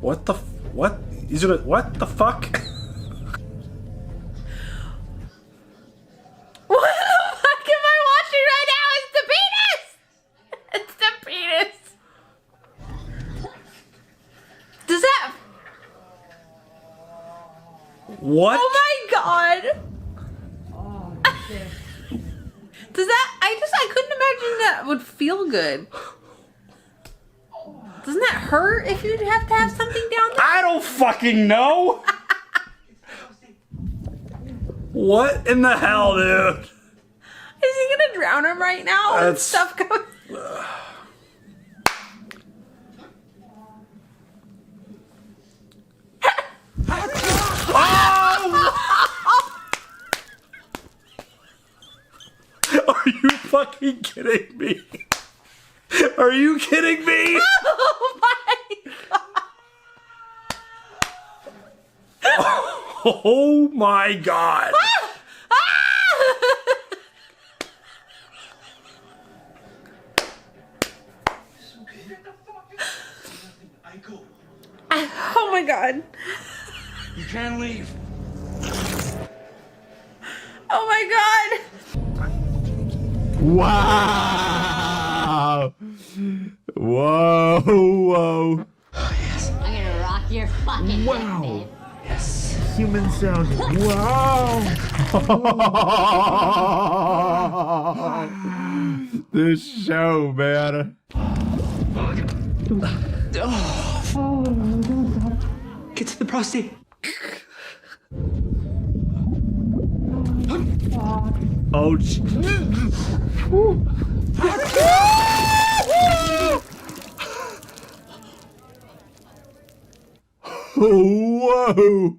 What the? What? Is it? What the fuck? What the fuck am I watching right now? It's the penis! It's the penis! Does that... What? Oh my god! Does that... I couldn't imagine that would feel good. Doesn't that hurt if you'd have to have something down there? I don't fucking know! What in the hell, dude? Is he gonna drown him right now? And That's... stuff going... Are you fucking kidding me? Are you kidding me? Oh my god! Oh my god! Oh my god! You can't leave. Oh my god! Wow! Whoa! Whoa! I'm gonna rock your fucking Wow. dick, babe. Yes. Human sound. Wow! This show, man. Get to the prostate. Oh, Whoa!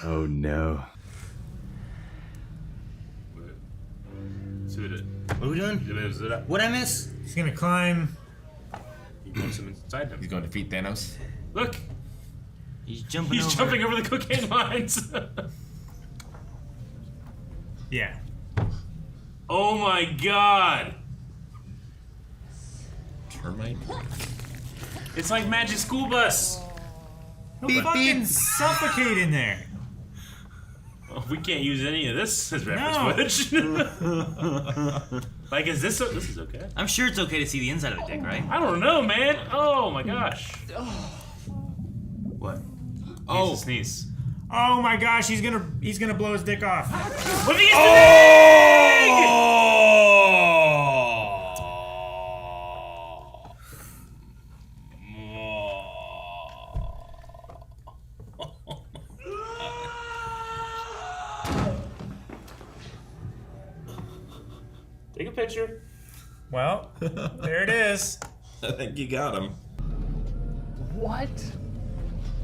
Oh no. What are we doing? What'd I miss? He's gonna climb. He wants him inside him. He's gonna defeat Thanos. Look! He's jumping He's over. jumping over the cocaine lines! Yeah. Oh my god! Termite. It's like Magic School Bus! He'll fucking suffocate in there. Oh, we can't use any of this as No. reference footage. Like, is this is okay? I'm sure it's okay to see the inside of a dick, right? I don't know, man. Oh my gosh. What? Oh. Needs to sneeze. Oh my gosh, he's gonna blow his dick off. Look at the Take a picture. Well, there it is. I think you got him. What?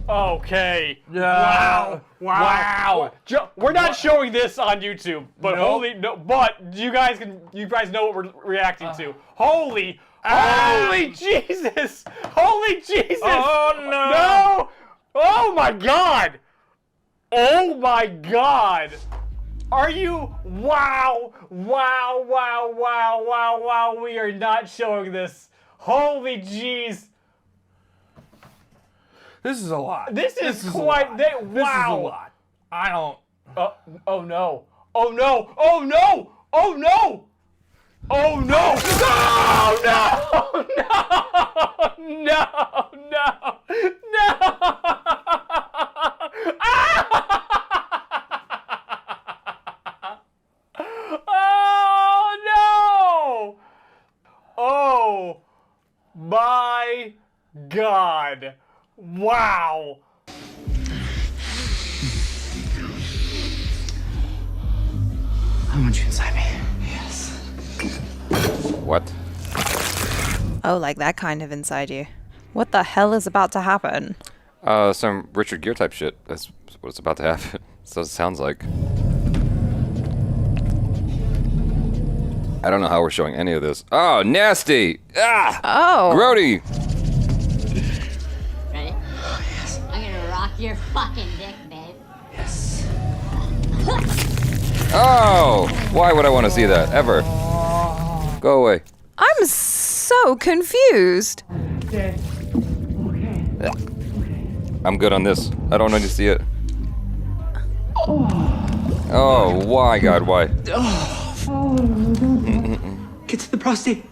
Okay. Wow. Wow. We're not showing this on YouTube, but but you guys know what we're reacting to. Holy Jesus! Holy Jesus! Oh no! No! Oh my God! Oh my God! Are you? Wow! Wow! Wow! Wow! Wow! Wow! We are not showing this. Holy jeez! This is a lot. This is quite. Wow! This is a lot. I don't. Oh no! Oh no! Oh no! Oh no! Oh no! No! No! No! No! No! Oh no! Oh my God! Wow! I want you inside me. Yes. What? Oh, like that kind of inside you. What the hell is about to happen? Some Richard Gere type shit. That's what it's about to happen. That's what it sounds like. I don't know how we're showing any of this. Oh, nasty! Ah! Oh! Grody! Ready? Oh, yes. I'm gonna rock your fucking dick, babe. Yes. Oh! Why would I want to see that? Ever. Go away. I'm so confused. I'm good on this. I don't need to see it. Oh, why, God, why? Get to the prostate.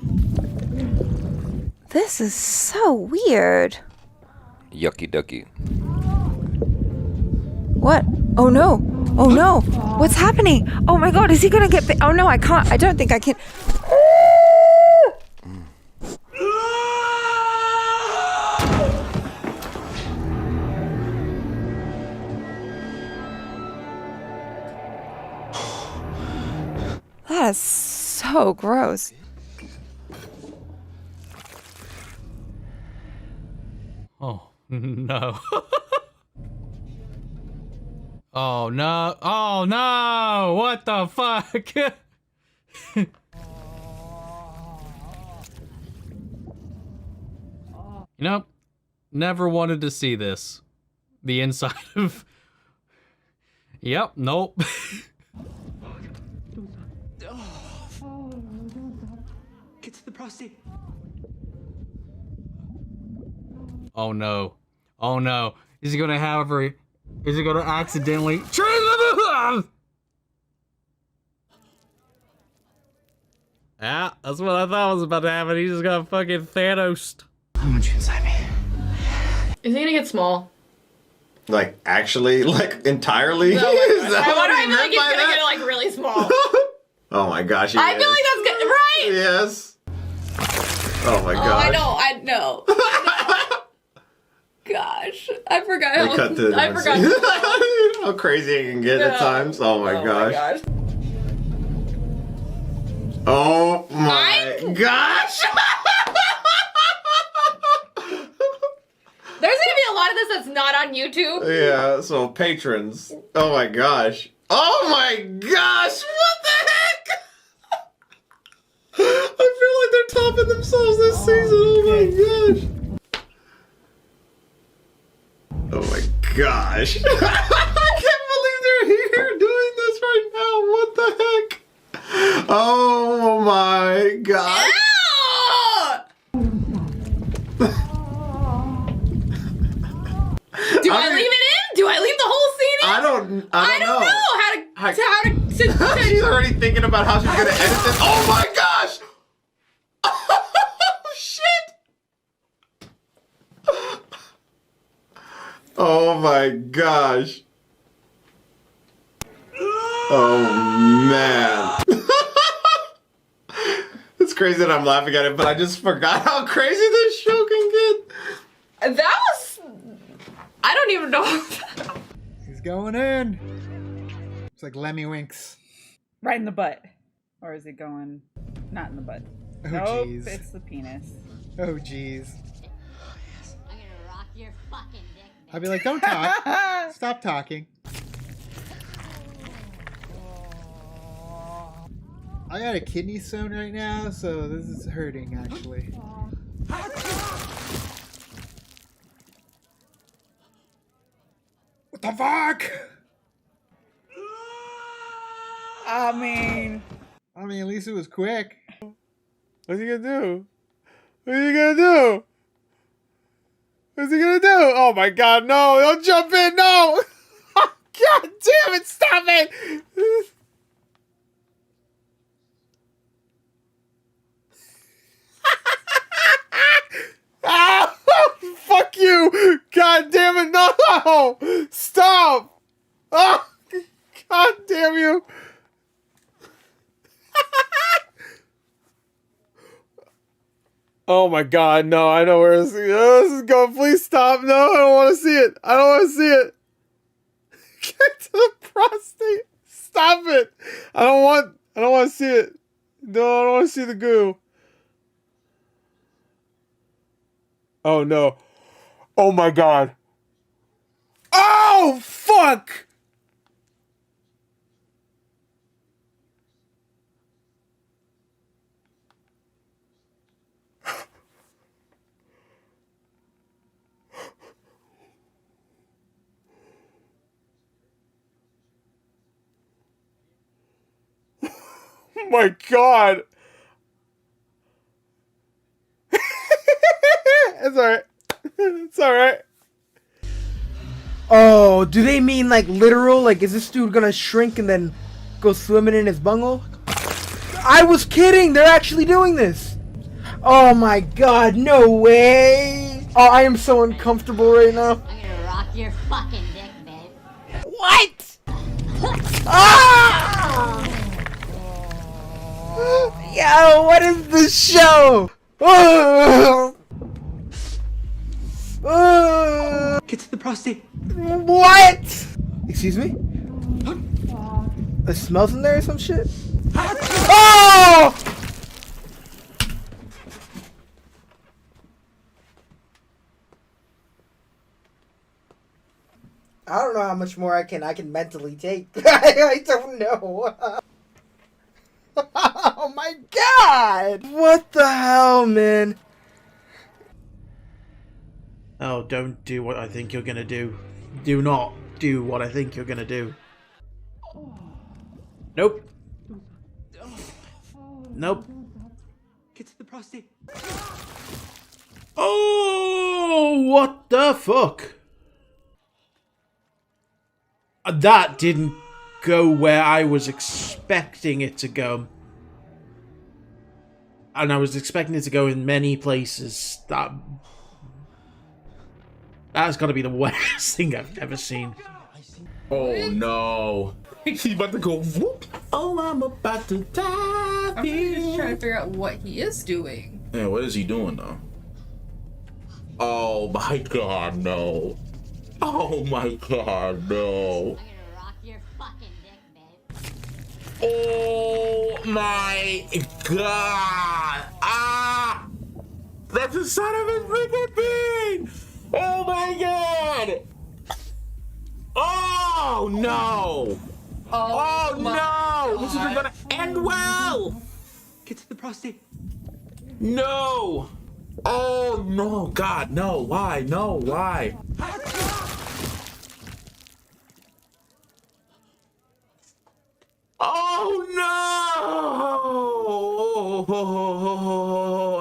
This is so weird. Yucky ducky. What? Oh no. Oh no. What's happening? Oh my god, is he gonna get oh no, I can't. I don't think I can. That is so gross. Oh, no. Oh, no. Oh, no. What the fuck? You know, never wanted to see this. The inside of... Yep, nope. Get to the prostate. Oh no. Oh no. Is he gonna have her... Is he gonna accidentally... Yeah, that's what I thought was about to happen. He's just gonna fucking Thanos. I want you inside me. Is he gonna get small? Like, actually, like, entirely? No, Is that I what wonder he I feel like meant he's by gonna that? get like really small. Oh my gosh, he I is. feel like that's good, right? Yes. Oh my Oh, gosh. I know. Gosh, I forgot They how. cut through the I forgot. how crazy it can get at times. Oh my gosh. Oh my gosh. There's gonna be a lot of this that's not on YouTube. Yeah, so patrons. Oh my gosh. Oh my gosh, what the heck? I feel like they're topping themselves this season. Oh my gosh. Oh my gosh. I can't believe they're here doing this right now. What the heck? Oh my gosh. Do I leave it in? Do I leave the whole scene in? I don't know. How to She's already thinking about how she's gonna edit this. Oh my gosh! Oh shit! Oh my gosh! Oh man! It's crazy that I'm laughing at it, but I just forgot how crazy this show can get. That was. I don't even know. He's going in. It's like Lemmy Winks. Right in the butt. Or is it going not in the butt? Oh, nope, jeez. it's the penis. Oh, jeez. I'm gonna rock your fucking dick. I'd be like, don't talk. Stop talking. I got a kidney stone right now, so this is hurting, actually. What the fuck? I mean, at least it was quick. What's he gonna do? What are you gonna do? What's he gonna do? Oh my god, no! Don't jump in, no! God damn it, stop it! Ah, fuck you! God damn it, no! Stop! Oh, god damn you! Oh my god, no, I know where this is going. Please stop. No, I don't want to see it. I don't want to see it. Get to the prostate. Stop it. I don't want to see it. No, I don't want to see the goo. Oh no. Oh my god. Oh, fuck. Oh my god. It's alright. It's alright. Oh, do they mean like literal? Like, is this dude gonna shrink and then go swimming in his bunghole? I was kidding. They're actually doing this. Oh my god, no way. Oh, I am so uncomfortable right now. I'm gonna rock your fucking dick, babe. What? Ah! Yo, what is this show? Get to the prostate. What? Excuse me? It smells in there or some shit? Oh! I don't know how much more I can mentally take. I don't know. Oh my god! What the hell, man? Oh, don't do what I think you're gonna do. Do not do what I think you're gonna do. Nope. Nope. Get to the prostate. Oh, what the fuck? That didn't go where I was expecting it to go. And I was expecting it to go in many places. That's gotta be the worst thing I've ever seen. Oh no. He's about to go whoop. Oh, I'm about to die. I'm just trying to figure out what he is doing. Yeah, what is he doing though? Oh my god, no. Oh my god, no. I'm gonna rock your fucking dick, babe. Oh my god. Ah! That's the son of a freaking thing! Oh my god! Oh no! Oh no! This isn't gonna end well! Get to the prostate. No! Oh no, God, no, why? No, why? Oh no!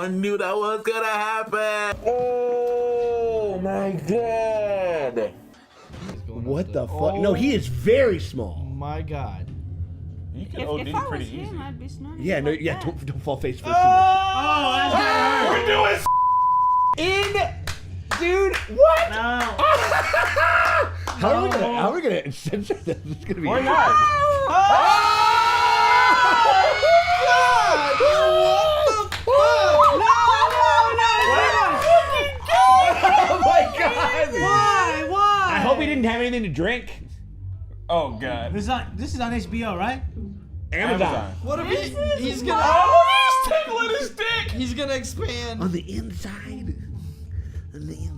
I knew that was gonna happen! Oh my god! What the fuck? No, he is very small. My god. You can If OD I was pretty him, easy. I'd be snorting. Yeah, no, like yeah, that. don't fall face first. Oh, We're doing dude, what? No. How are we gonna censor this? It's gonna be. Why not? Oh my god! Why? I hope he didn't have anything to drink. Oh god. This is on HBO, right? Amazon. What if he's gonna? Oh, he's tickling his dick. He's gonna expand. On the inside. On the inside.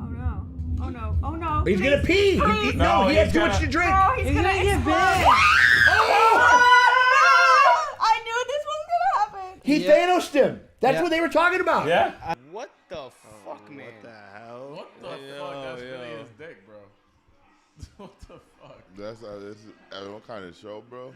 Oh no. Oh no. Oh no. He's gonna pee. No, he he's has too much to drink. Oh, he's gonna get big. I knew this was gonna happen. He Thanos'd him. That's what they were talking about. Yeah. What the fuck, man? What the hell? What the fuck? That's really his dick, bro. What the fuck? That's what kind of show, bro?